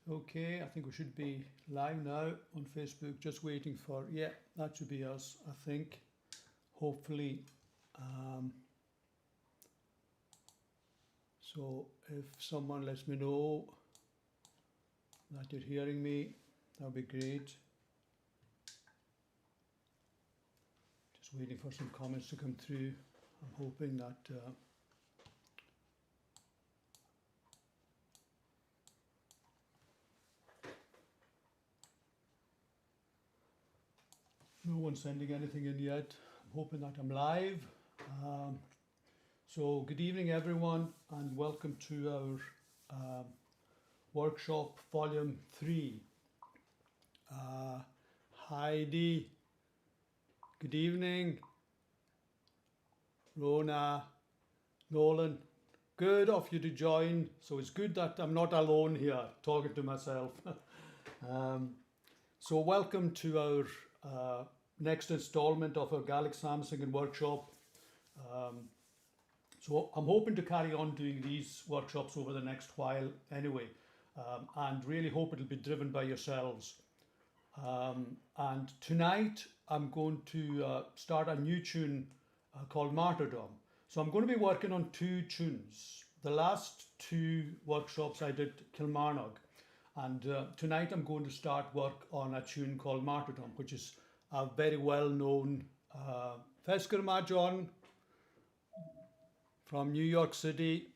Okay, I think we should be live now on Facebook. Just waiting for, yeah, that should be us, I think. Hopefully. Um, so if someone lets me know that you're hearing me, that would be great. Just waiting for some comments to come through. I'm hoping that no one's sending anything in yet. I'm hoping that I'm live. Um, so good evening everyone and welcome to our workshop volume 3. Heidi, good evening. Rona, Nolan, good of you to join. So it's good that I'm not alone here talking to myself. So welcome to our next installment of our Gaelic psalm singing workshop. So I'm hoping to carry on doing these workshops over the next while anyway, and really hope it'll be driven by yourselves. And tonight I'm going to start a new tune called Martyrdom. So I'm going to be working on 2 tunes. The last 2 workshops I did Kilmarnock, and tonight I'm going to start work on a tune called Martyrdom, which is a very well known Feskerma John from New York City,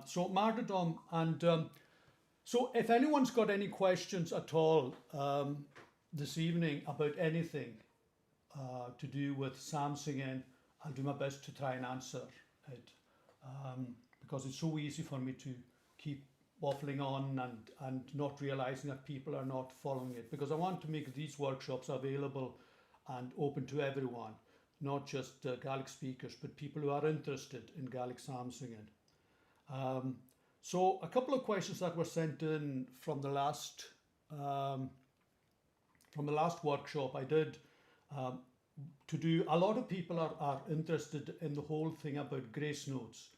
so Martyrdom, and so if anyone's got any questions at all this evening about anything to do with psalm singing, I'll do my best to try and answer it, because it's so easy for me to keep waffling on and not realizing that people are not following it, because I want to make these workshops available and open to everyone, not just Gaelic speakers, but people who are interested in Gaelic psalm singing. So a couple of questions that were sent in from the last workshop I did. To do, a lot of people are interested in the whole thing about grace notes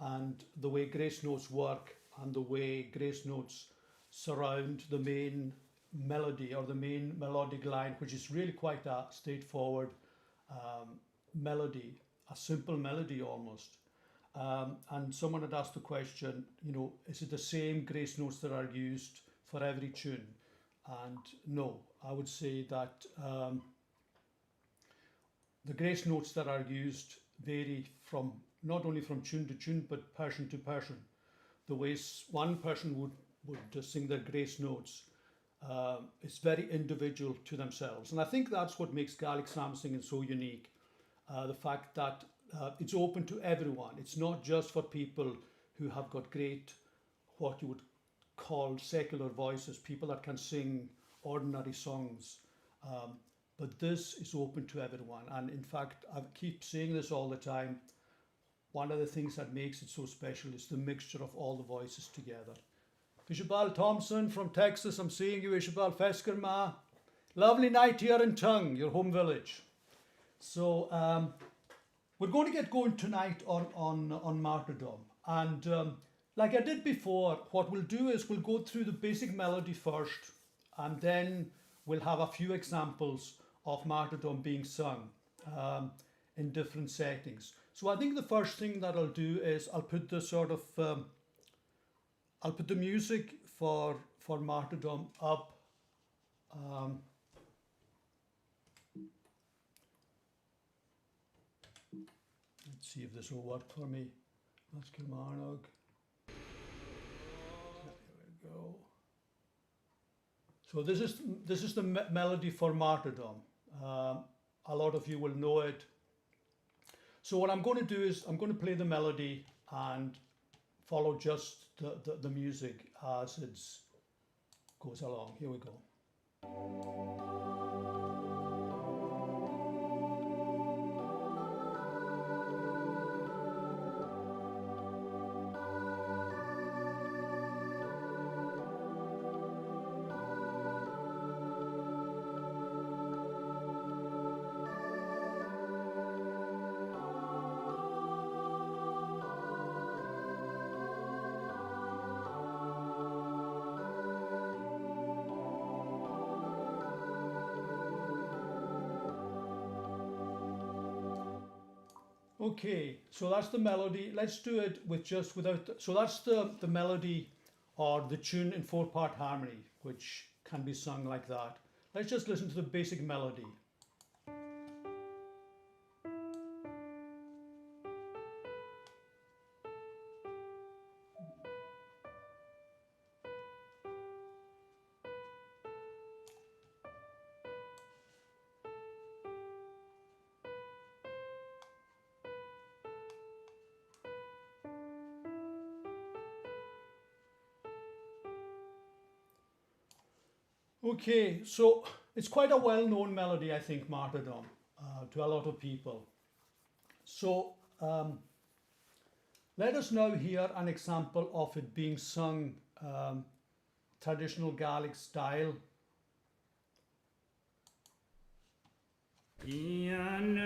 and the way grace notes work and the way grace notes surround the main melody or the main melodic line, which is really quite a straightforward melody, a simple melody almost. And someone had asked the question, is it the same grace notes that are used for every tune? And no, I would say that the grace notes that are used vary from not only from tune to tune, but person to person. The way one person would sing their grace notes is very individual to themselves. And I think that's what makes Gaelic psalm singing so unique. The fact that it's open to everyone. It's not just for people who have got great, what you would call secular voices, people that can sing ordinary songs. But this is open to everyone. And in fact, I keep saying this all the time. One of the things that makes it so special is the mixture of all the voices together. Ishabel Thompson from Texas, I'm seeing you, Ishabel Feskerma. Lovely night here in Tongue, your home village. So we're going to get going tonight on Martyrdom. And like I did before, what we'll do is we'll go through the basic melody first, and then we'll have a few examples of Martyrdom being sung in different settings. So I think the first thing that I'll do is I'll put the I'll put the music for Martyrdom up. Let's see if this will work for me. That's Kilmarnock. There we go. So this is the melody for Martyrdom. A lot of you will know it. So what I'm going to do is I'm going to play the melody and follow just the music as it goes along. Here we go. Okay, so that's the melody. Let's do it with just without. So that's the melody or the tune in four-part harmony, which can be sung like that. Let's just listen to the basic melody. Okay, so it's quite a well-known melody, I think, Martyrdom, to a lot of people. So let us now hear an example of it being sung traditional Gaelic style. Ian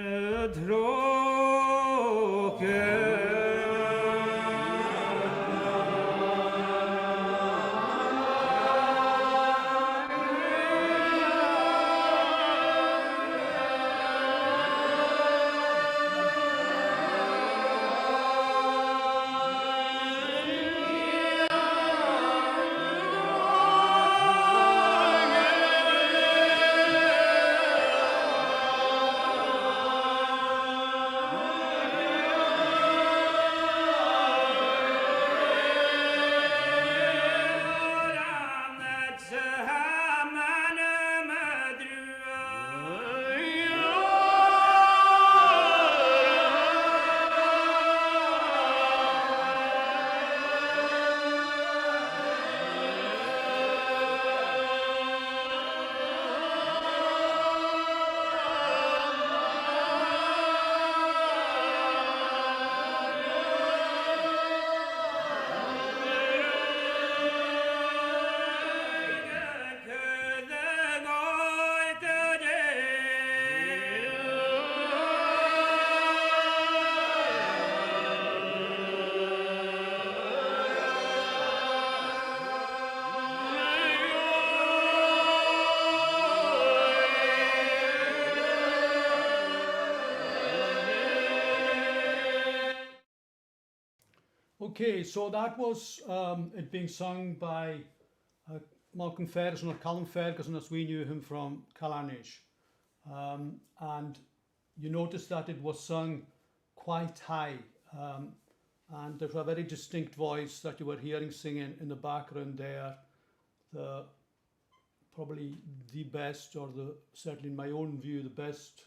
Okay, so that was it being sung by Malcolm Ferguson or Callum Ferguson, as we knew him from Callanish. And you notice that it was sung quite high, and there's a very distinct voice that you were hearing singing in the background there. The probably the best, or the certainly in my own view, the best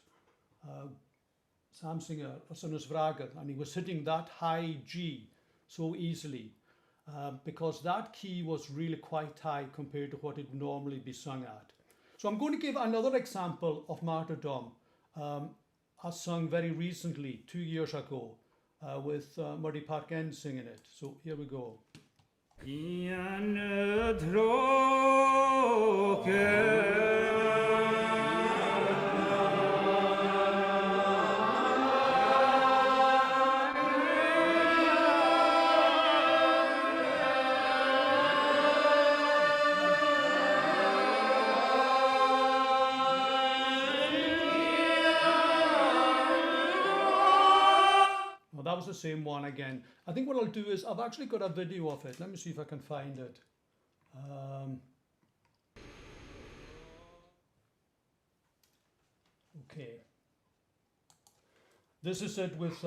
psalm singer, Sunus Vraga, and he was hitting that high G so easily because that key was really quite high compared to what it would normally be sung at. So I'm going to give another example of Martyrdom, as sung very recently, 2 years ago, with Murray Parkend singing it. So here we go. Ian That was the same one again. I think what I'll do is I've actually got a video of it. Let me see if I can find it. Okay. This is it with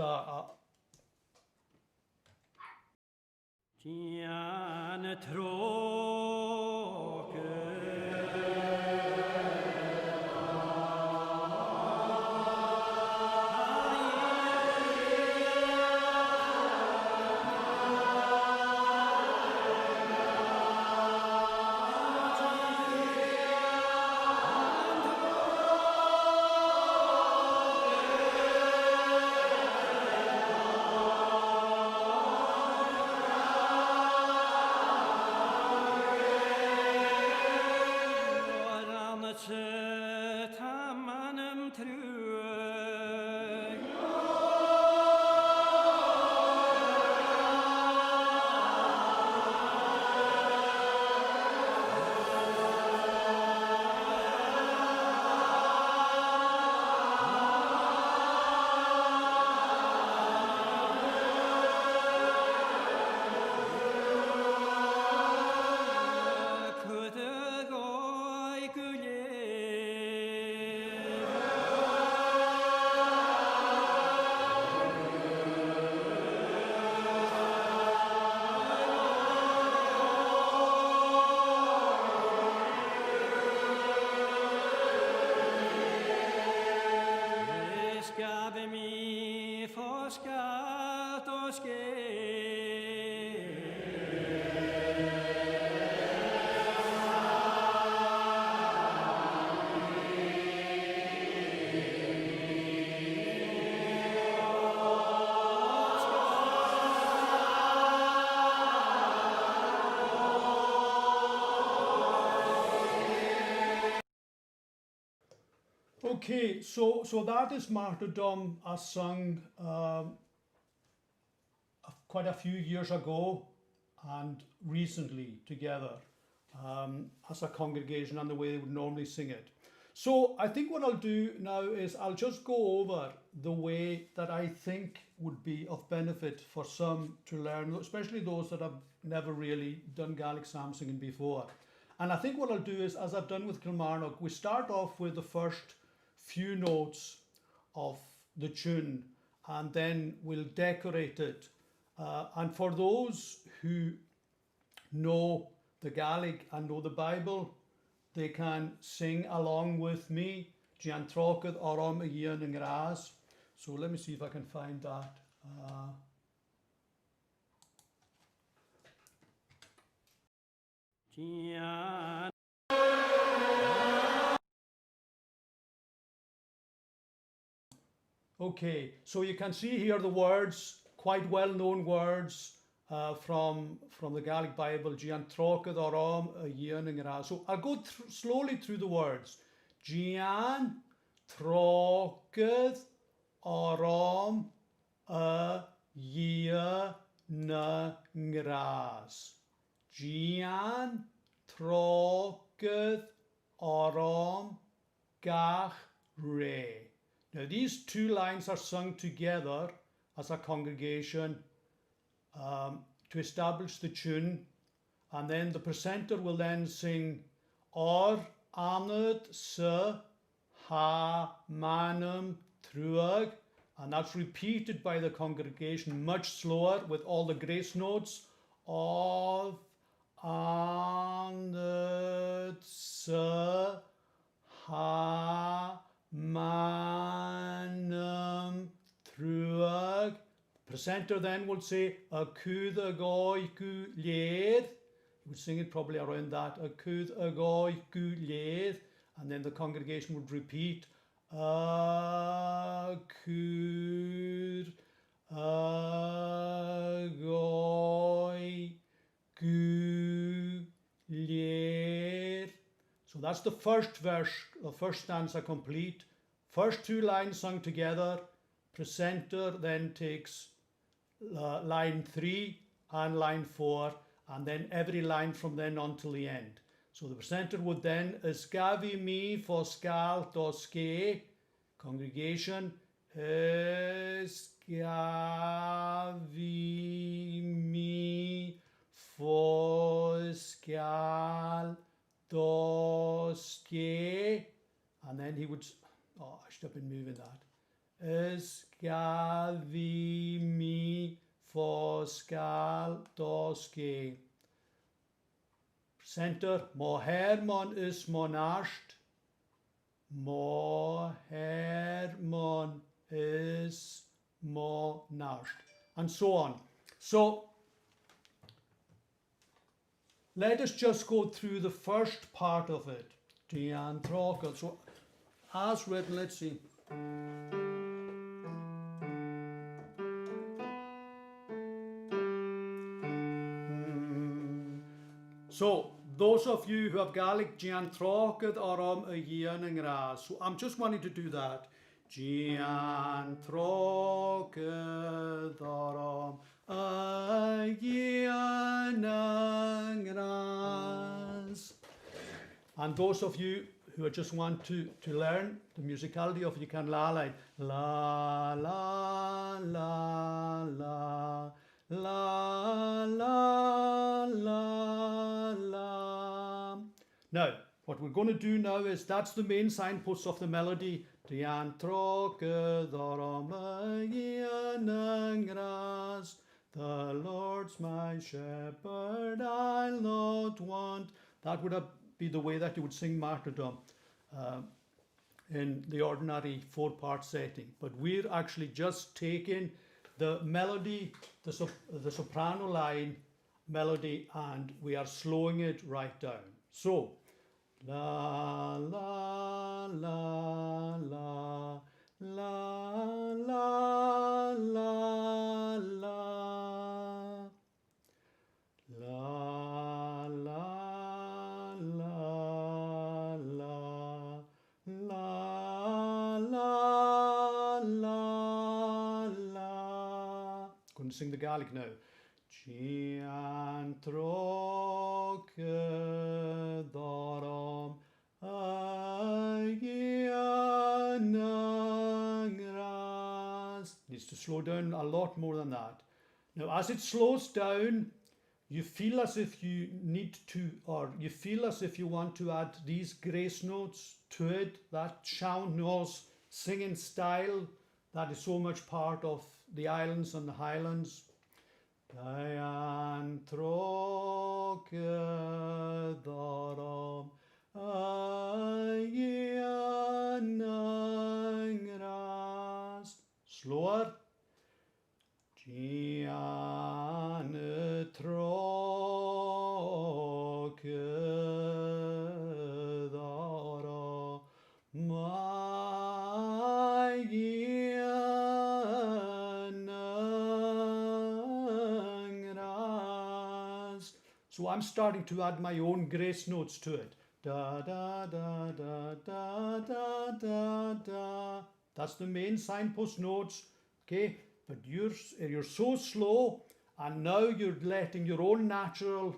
gave me for skat og ske. Okay, so that is martyrdom as sung quite a few years ago and recently together as a congregation and the way they would normally sing it. So I think what I'll do now is I'll just go over the way that I think would be of benefit for some to learn, especially those that have never really done Gaelic psalm singing before. And I think what I'll do is, as I've done with Kilmarnock, we start off with the first few notes of the tune and then we'll decorate it. And for those who know the Gaelic and know the Bible, they can sing along with me. Gian Trocad Orom a Ian and Gras. So let me see if I can find that. Gian Okay, so you can see here the words, quite well-known words from the Gaelic Bible. Gian Trocad Orom a Ian and Gras. So I'll go slowly through the words. Gian Trocad Orom a Ian and Gras. Gian Trocad Orom Gach Re. Now these two lines are sung together as a congregation to establish the tune, and then the presenter will then sing Or Anad Se Ha Manum Truag, and that's repeated by the congregation much slower with all the grace notes. Of Anad Se Ha Manum Truag. Presenter then would say Acud Agoi Gu Led. He would sing it probably around that. Acud Agoi Gu Led. And then the congregation would repeat Acud Agoi Gu Led. So that's the first verse, the first stanza complete. First two lines sung together. Presenter then takes line 3 and line 4, and then every line from then on till the end. So the presenter would then Ysgafi mi for scal dos ske. Congregation Ysgafi mi for scal dos ske. And then he would, oh, I should have been moving that. Ysgafi mi for scal dos ske. Presenter, mo hermon is monasht. Mo hermon is monasht. And so on. So let us just go through the first part of it. Gian Trocad. So as written, let's see. So those of you who have Gaelic, Gian Trocad Orom a Ian and Gras. So I'm just wanting to do that. Gian Trocad Orom a Ian and Gras. And those of you who just want to learn the musicality of, you can la line. La la la la la la la la. Now, what we're going to do now is, that's the main signpost of the melody. Dian Trocad Orom a Ian and Gras. The Lord's my shepherd, I'll not want. That would be the way that you would sing martyrdom. in the ordinary 4-part setting, but we're actually just taking the melody, the soprano line melody, and we are slowing it right down. So, la la la la la la la la. La la la la la la la la. Going to sing the Gaelic now. Gian troch dorom needs to slow down a lot more than that. Now, as it slows down, you feel as if you need to, or you feel as if you want to add these grace notes to it, that Sean Knowles singing style that is so much part of the islands and the Highlands. Dian troch dorom slower. Gian troch dorom So I'm starting to add my own grace notes to it. Da da da da da da da da. That's the main signpost notes. Okay, but you're so slow, and now you're letting your own natural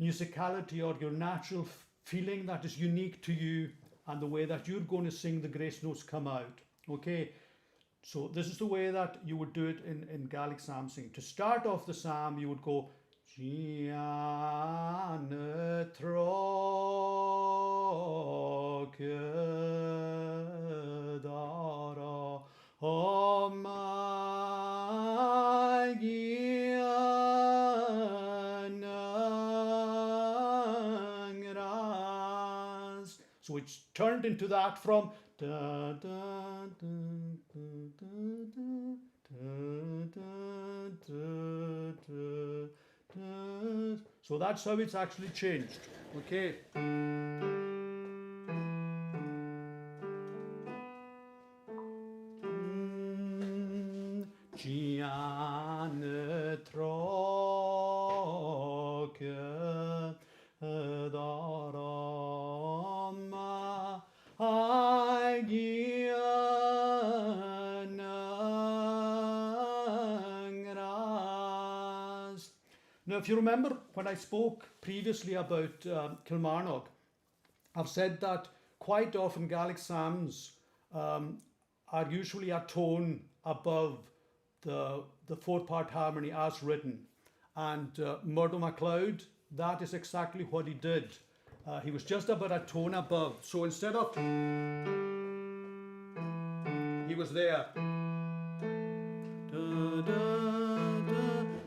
musicality or your natural feeling that is unique to you and the way that you're going to sing the grace notes come out. Okay, so this is the way that you would do it in Gaelic psalm singing. To start off the psalm, you would go Gian troch dara o my Gian. So it's turned into that from da da da da da da da da. So that's how it's actually changed. Okay. Gian troch darom Now, if you remember when I spoke previously about Kilmarnock, I've said that quite often Gaelic psalms are usually a tone above the 4-part harmony as written. And Murdo MacLeod, that is exactly what he did. He was just about a tone above. So instead of, he was there.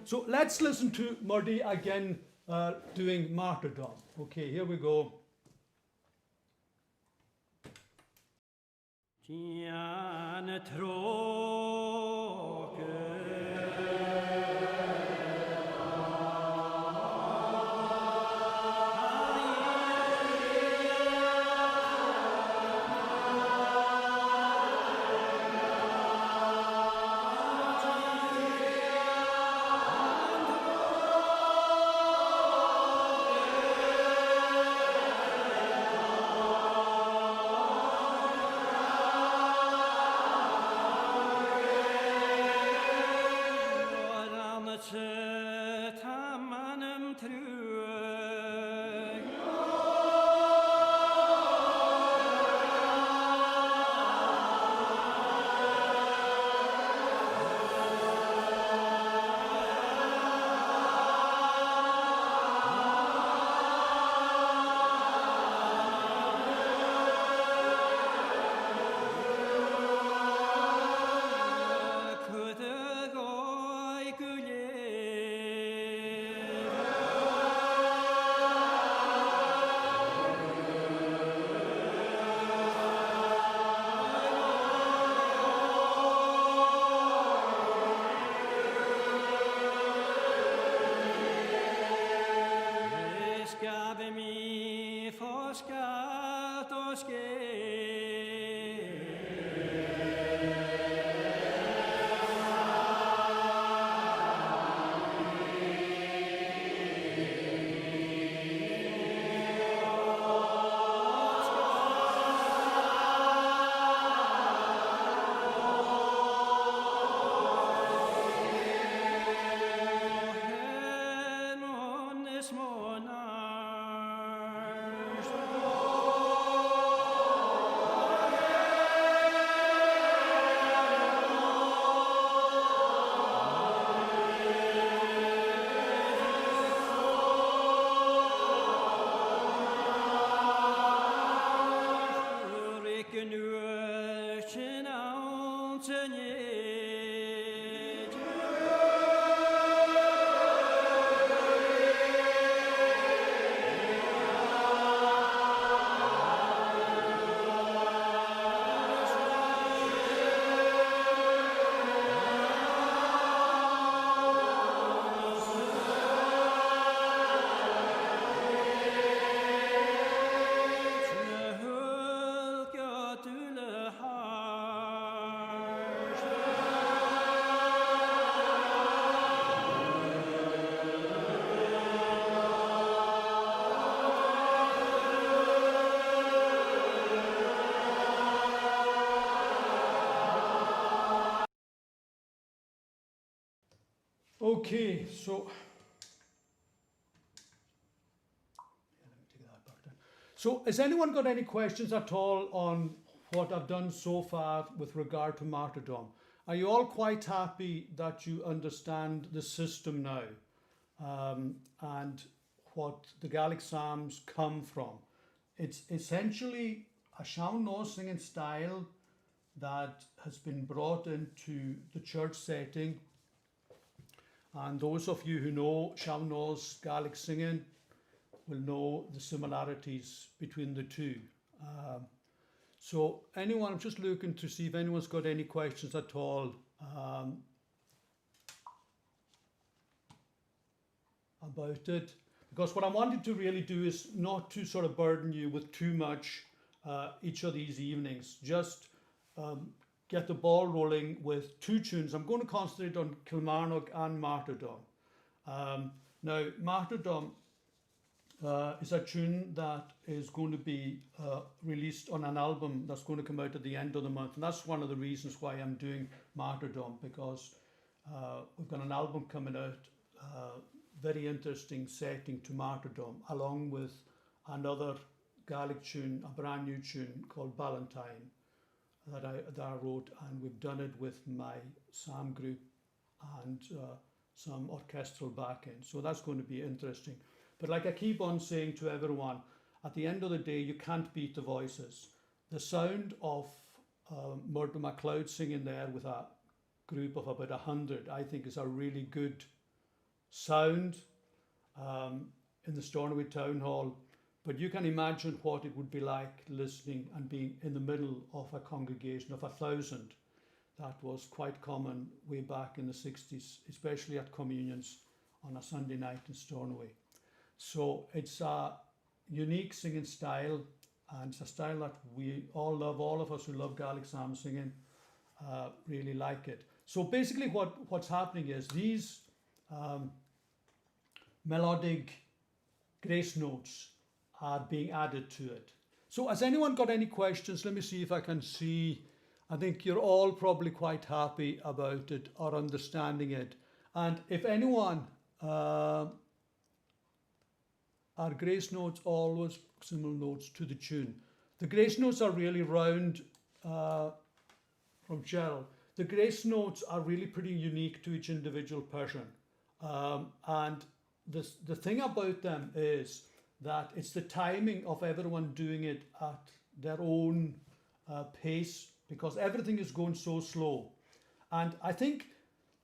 So let's listen to Murdy again doing Martyrdom. Okay, here we go. Gian troch Okay, so so has anyone got any questions at all on what I've done so far with regard to martyrdom? Are you all quite happy that you understand the system now, and what the Gaelic Psalms come from? It's essentially a sean-nós singing style that has been brought into the church setting. And those of you who know sean-nós Gaelic singing will know the similarities between the two. So anyone, I'm just looking to see if anyone's got any questions at all about it. Because what I wanted to really do is not to sort of burden you with too much each of these evenings. Just get the ball rolling with two tunes. I'm going to concentrate on Kilmarnock and Martyrdom. Now, Martyrdom is a tune that is going to be released on an album that's going to come out at the end of the month. And that's one of the reasons why I'm doing Martyrdom, because we've got an album coming out, very interesting setting to Martyrdom, along with another Gaelic tune, a brand new tune called Ballantine that I wrote, and we've done it with my psalm group and some orchestral backing. So that's going to be interesting. But like I keep on saying to everyone, at the end of the day, you can't beat the voices. The sound of Murdo MacLeod singing there with a group of about 100, I think is a really good sound in the Stornoway Town Hall. But you can imagine what it would be like listening and being in the middle of a congregation of 1,000. That was quite common way back in the 60s, especially at communions on a Sunday night in Stornoway. So it's a unique singing style, and it's a style that we all love. All of us who love Gaelic psalm singing really like it. So basically what's happening is these melodic grace notes are being added to it. So has anyone got any questions? Let me see if I can see. I think you're all probably quite happy about it or understanding it. And if anyone, are grace notes always proximal notes to the tune? The grace notes are really round, from Gerald. The grace notes are really pretty unique to each individual person. And the thing about them is that it's the timing of everyone doing it at their own pace, because everything is going so slow. And I think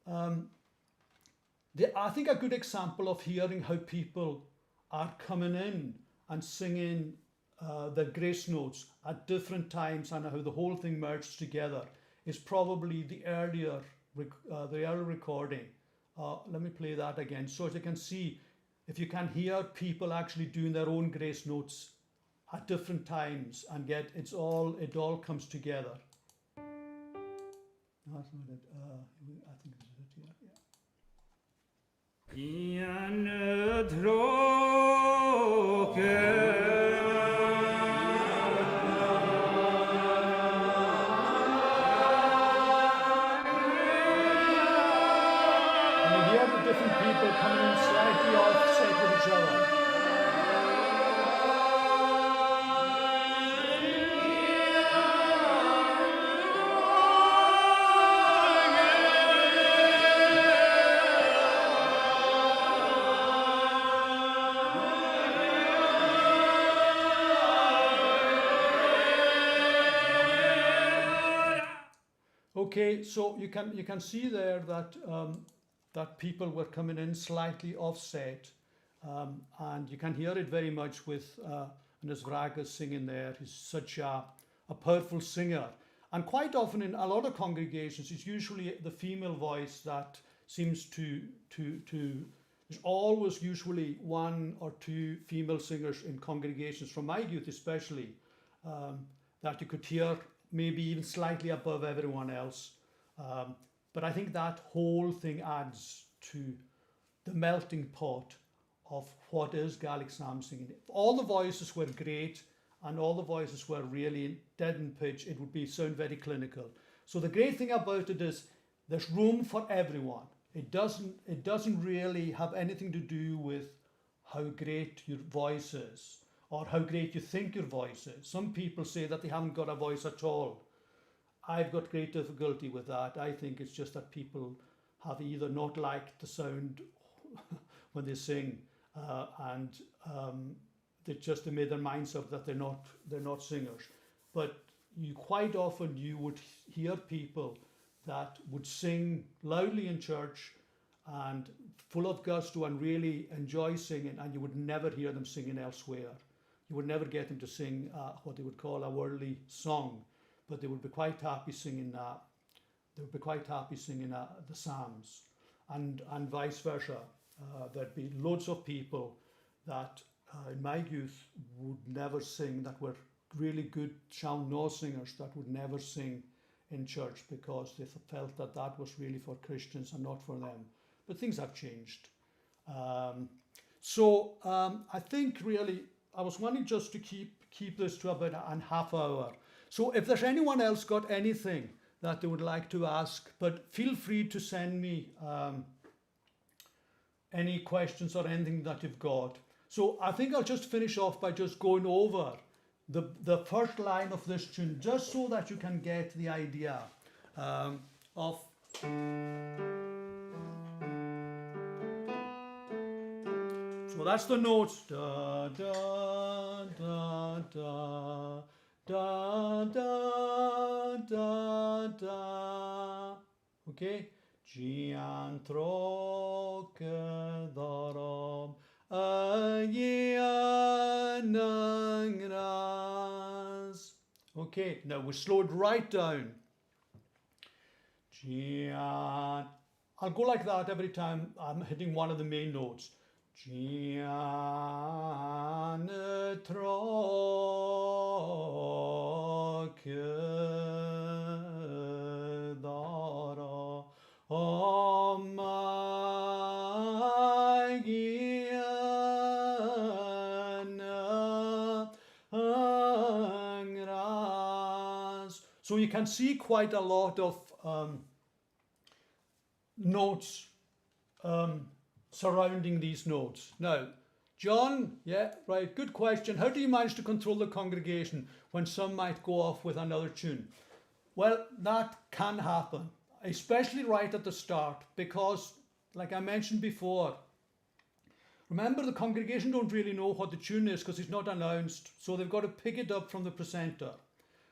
a good example of hearing how people are coming in and singing the grace notes at different times and how the whole thing merged together is probably the earlier recording. Let me play that again so as you can see, if you can hear people actually doing their own grace notes at different times, and yet it all comes together. No, that's not it. I think this is it here. Ian And you hear the different people coming in slightly offset with each other. Okay, so you can see there that that people were coming in slightly offset, and you can hear it very much with Vraga singing there. He's such a powerful singer, and quite often in a lot of congregations, it's usually the female voice that seems to. There's always usually one or two female singers in congregations, from my youth especially, that you could hear maybe even slightly above everyone else. But I think that whole thing adds to the melting pot of what is Gaelic psalm singing. If all the voices were great and all the voices were really dead in pitch, it would sound very clinical. So the great thing about it is there's room for everyone. It doesn't really have anything to do with how great your voice is or how great you think your voice is. Some people say that they haven't got a voice at all. I've got great difficulty with that. I think it's just that people have either not liked the sound when they sing, and they made their minds up that they're not singers. But quite often you would hear people that would sing loudly in church and full of gusto and really enjoy singing, and you would never hear them singing elsewhere. You would never get them to sing what they would call a worldly song, but they would be quite happy singing. They would be quite happy singing the Psalms, and vice versa. There'd be loads of people that in my youth would never sing, that were really good Sean No singers, that would never sing in church because they felt that that was really for Christians and not for them. But things have changed. So I think really I was wanting just to keep this to about a half hour. So if there's anyone else got anything that they would like to ask, but feel free to send me any questions or anything that you've got. So I think I'll just finish off by just going over the first line of this tune, just so that you can get the idea of. So that's the notes. Da da da da da da da da. Okay. Gian troke darom ayanangras. Okay, now we slowed right down. Gian. I'll go like that every time I'm hitting one of the main notes. Gian troke darom. Oh my Angras. So you can see quite a lot of notes surrounding these notes. Now, John, yeah, right, good question. How do you manage to control the congregation when some might go off with another tune? Well, that can happen, especially right at the start, because, like I mentioned before, remember the congregation don't really know what the tune is because it's not announced, so they've got to pick it up from the presenter.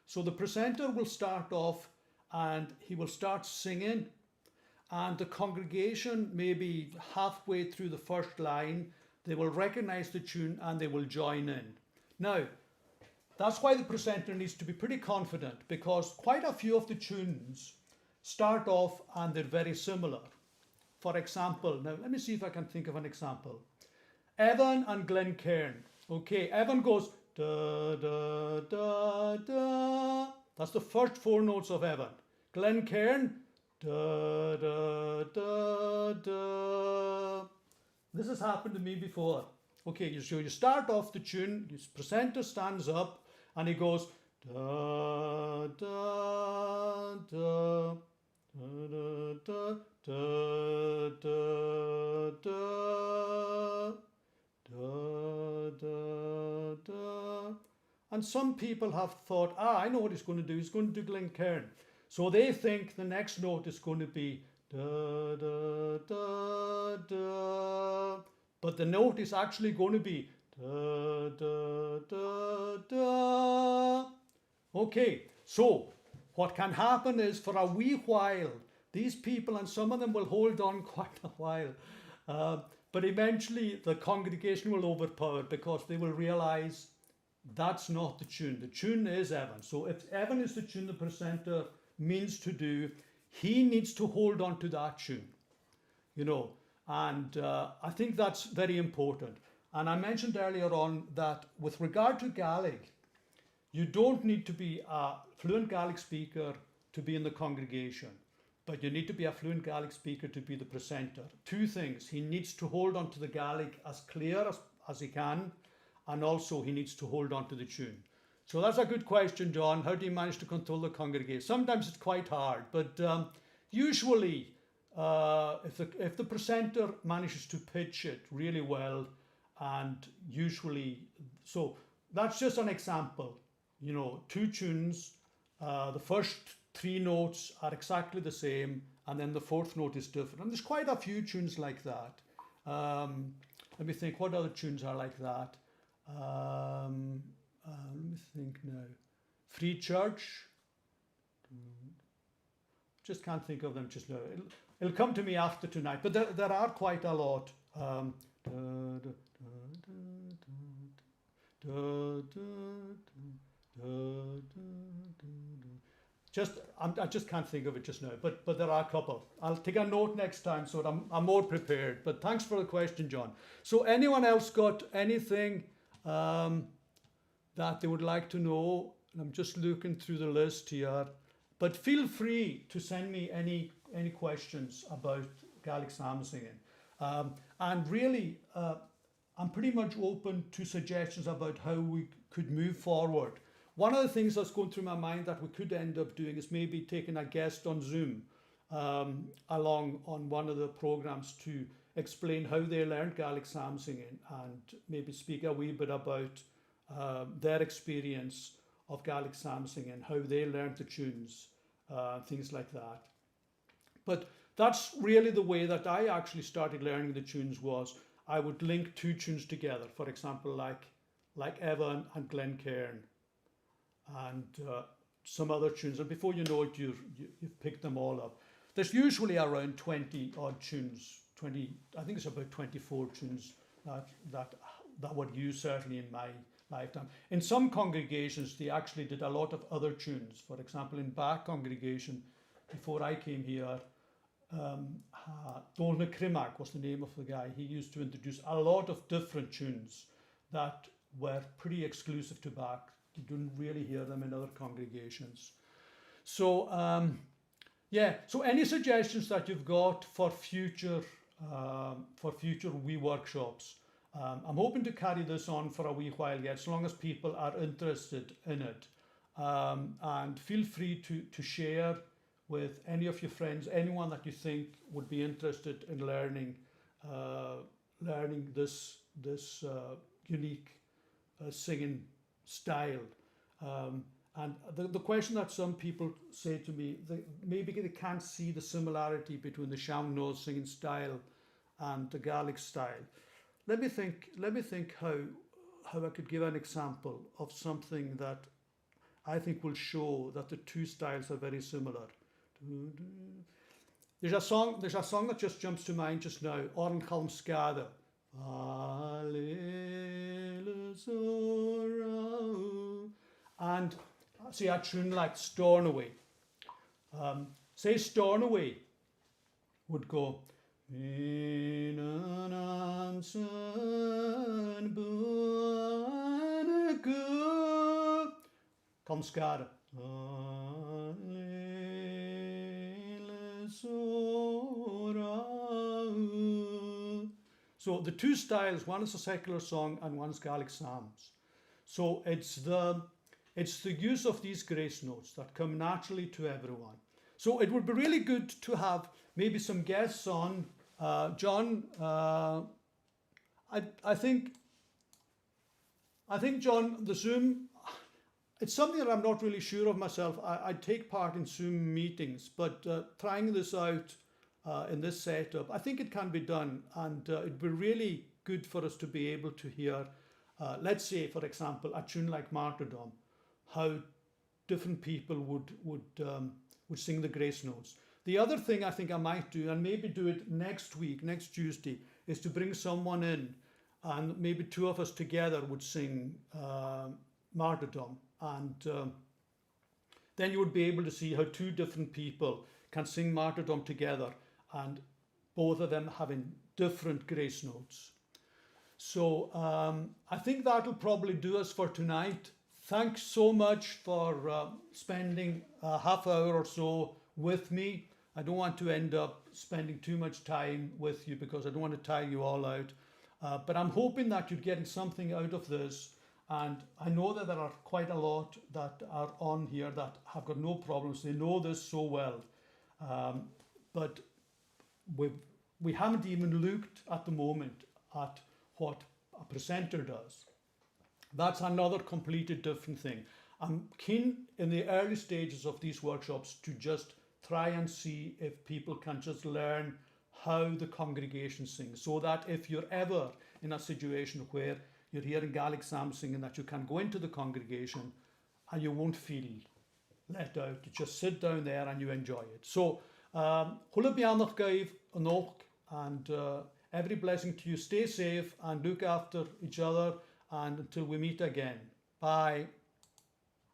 So the presenter will start off and he will start singing, and the congregation, maybe halfway through the first line, they will recognize the tune and they will join in. Now, that's why the presenter needs to be pretty confident, because quite a few of the tunes start off and they're very similar. For example, now let me see if I can think of an example. Evan and Glencairn. Okay, Evan goes, da, da, da, da. That's the first four notes of Evan. Glencairn, da, da, da, da. This has happened to me before. Okay, so you start off the tune, the presenter stands up and he goes da, da, da, da, da, da, da, da, da, da, da. And some people have thought, I know what he's going to do. He's going to do Glencairn. So they think the next note is going to be da, da, da, da. But the note is actually going to be da, da, da, da. Okay, so what can happen is for a wee while, these people, and some of them will hold on quite a while, but eventually the congregation will overpower because they will realize that's not the tune. The tune is Evan. So if Evan is the tune the presenter means to do, he needs to hold on to that tune, you know. And I think that's very important. And I mentioned earlier on that with regard to Gaelic, you don't need to be a fluent Gaelic speaker to be in the congregation, but you need to be a fluent Gaelic speaker to be the presenter. Two things: he needs to hold on to the Gaelic as clear as he can, and also he needs to hold on to the tune. So that's a good question, John. How do you manage to control the congregation? Sometimes it's quite hard, but usually if the presenter manages to pitch it really well, and usually, so that's just an example. You know, two tunes, the first three notes are exactly the same, and then the fourth note is different. And there's quite a few tunes like that. Let me think, what other tunes are like that? Let me think now. Free Church. Just can't think of them just now. It'll come to me after tonight, but there are quite a lot. I just can't think of it just now, but there are a couple. I'll take a note next time so that I'm more prepared. But thanks for the question, John. So anyone else got anything that they would like to know? I'm just looking through the list here. But feel free to send me any questions about Gaelic psalm singing. And really, I'm pretty much open to suggestions about how we could move forward. One of the things that's going through my mind that we could end up doing is maybe taking a guest on Zoom along on one of the programs to explain how they learned Gaelic psalm singing and maybe speak a wee bit about their experience of Gaelic psalm singing, how they learned the tunes, things like that. But that's really the way that I actually started learning the tunes. Was I would link two tunes together, for example, like Evan and Glencairn, and some other tunes. And before you know it, you've picked them all up. There's usually around 20 odd tunes. I think it's about 24 tunes that were used certainly in my lifetime. In some congregations, they actually did a lot of other tunes. For example, in Bach congregation, before I came here, Donald Crimac was the name of the guy. He used to introduce a lot of different tunes that were pretty exclusive to Bach. You don't really hear them in other congregations. So so any suggestions that you've got for future wee workshops? I'm hoping to carry this on for a wee while yet, as long as people are interested in it. And feel free to share with any of your friends, anyone that you think would be interested in learning this unique singing style. And the question that some people say to me, maybe they can't see the similarity between the Sean Nose singing style and the Gaelic style. Let me think how I could give an example of something that I think will show that the two styles are very similar. There's a song that just jumps to mind just now, Oran Calm Scada. And see a tune like Stornoway. Say Stornoway would go Comscara. So the two styles, one is a secular song and one is Gaelic psalms. So it's the use of these grace notes that come naturally to everyone. So it would be really good to have maybe some guests on. John, I think John, the Zoom, it's something that I'm not really sure of myself. I take part in Zoom meetings, but trying this out in this setup, I think it can be done, and it'd be really good for us to be able to hear, let's say, for example, a tune like Martyrdom, how different people would sing the grace notes. The other thing I think I might do, and maybe do it next week, next Tuesday, is to bring someone in, and maybe two of us together would sing Martyrdom, and then you would be able to see how two different people can sing Martyrdom together, and both of them having different grace notes. So I think that'll probably do us for tonight. Thanks so much for spending a half hour or so with me. I don't want to end up spending too much time with you because I don't want to tire you all out. But I'm hoping that you're getting something out of this. And I know that there are quite a lot that are on here that have got no problems. They know this so well. But we haven't even looked at the moment at what a presenter does. That's another completely different thing. I'm keen in the early stages of these workshops to just try and see if people can just learn how the congregation sings, so that if you're ever in a situation where you're hearing Gaelic psalms singing, that you can go into the congregation and you won't feel let out. You just sit down there and you enjoy it. So, Hula Bianach Gaiv Anoch, and every blessing to you. Stay safe and look after each other, and until we meet again. Bye.